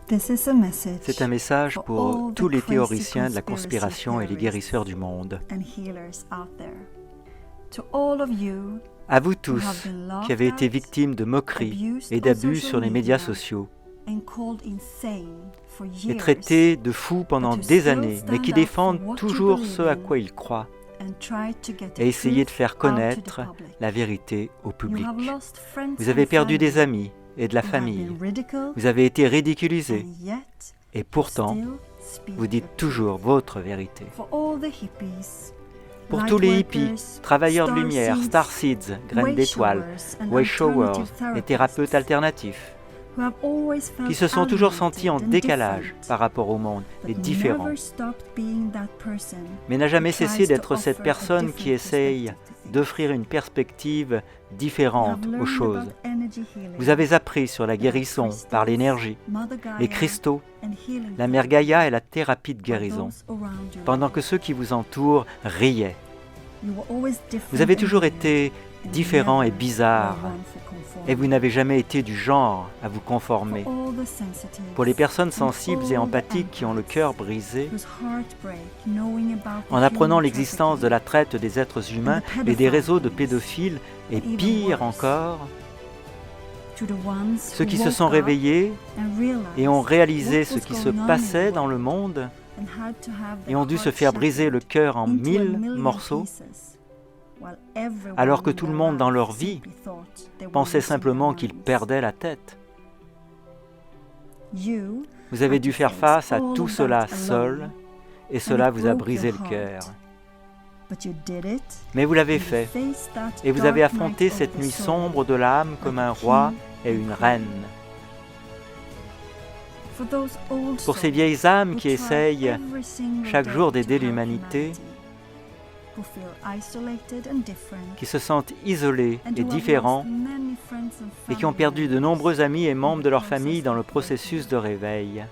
C'est un message pour tous les théoriciens de la conspiration et les guérisseurs du monde. À vous tous qui avez été victimes de moqueries et d'abus sur les médias sociaux et traités de fous pendant des années, mais qui défendent toujours ce à quoi ils croient et essayez de faire connaître la vérité au public. Vous avez perdu des amis et de la famille. Vous avez été ridiculisés. Et pourtant, vous dites toujours votre vérité. Pour tous les hippies, travailleurs de lumière, starseeds, graines d'étoiles, way showers et thérapeutes alternatifs, qui se sont toujours sentis en décalage par rapport au monde et différents, mais n'a jamais cessé d'être cette personne qui essaye d'offrir une perspective différente aux choses. Vous avez appris sur la guérison par l'énergie, les cristaux, la mère Gaïa et la thérapie de guérison, pendant que ceux qui vous entourent riaient. Vous avez toujours été différent et bizarre, et vous n'avez jamais été du genre à vous conformer. Pour les personnes sensibles et empathiques qui ont le cœur brisé, en apprenant l'existence de la traite des êtres humains et des réseaux de pédophiles, et pire encore, ceux qui se sont réveillés et ont réalisé ce qui se passait dans le monde et ont dû se faire briser le cœur en 1000 morceaux, alors que tout le monde dans leur vie pensait simplement qu'ils perdaient la tête. Vous avez dû faire face à tout cela seul, et cela vous a brisé le cœur. Mais vous l'avez fait, et vous avez affronté cette nuit sombre de l'âme comme un roi et une reine. Pour ces vieilles âmes qui essayent chaque jour d'aider l'humanité, qui se sentent isolés et différents et qui ont perdu de nombreux amis et membres de leur famille dans le processus de réveil.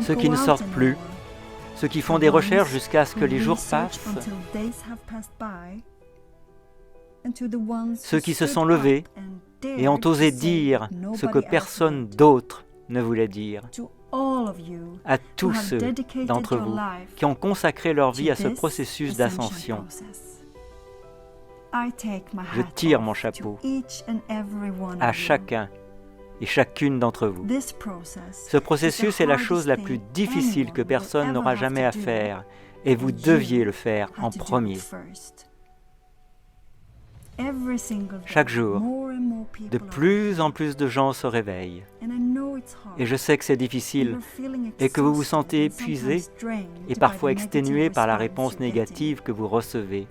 Ceux qui ne sortent plus, ceux qui font des recherches jusqu'à ce que les jours passent, ceux qui se sont levés et ont osé dire ce que personne d'autre ne voulait dire. À tous ceux d'entre vous qui ont consacré leur vie à ce processus d'ascension, je tire mon chapeau à chacun et chacune d'entre vous. Ce processus est la chose la plus difficile que personne n'aura jamais à faire, et vous deviez le faire en premier. Chaque jour, de plus en plus de gens se réveillent. Et je sais que c'est difficile et que vous vous sentez épuisé et parfois exténué par la réponse négative que vous recevez.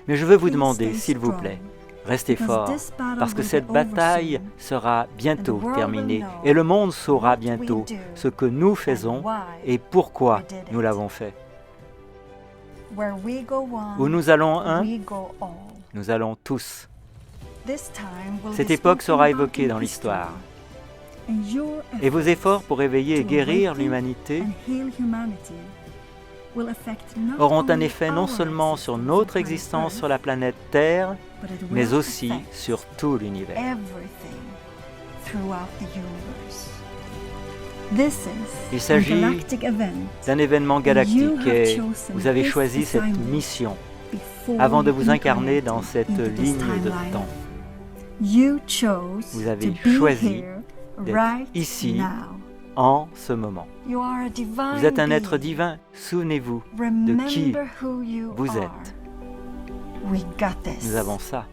Mais je veux vous demander, s'il vous plaît, restez fort, parce que cette bataille sera bientôt terminée et le monde saura bientôt ce que nous faisons et pourquoi nous l'avons fait. Où nous allons un, nous allons tous. Cette époque sera évoquée dans l'histoire. Et vos efforts pour éveiller et guérir l'humanité auront un effet non seulement sur notre existence sur la planète Terre, mais aussi sur tout l'univers. Il s'agit d'un événement galactique et vous avez choisi cette mission avant de vous incarner dans cette ligne de temps. Vous avez choisi d'être ici, en ce moment. Vous êtes un être divin, souvenez-vous de qui vous êtes. Nous avons ça.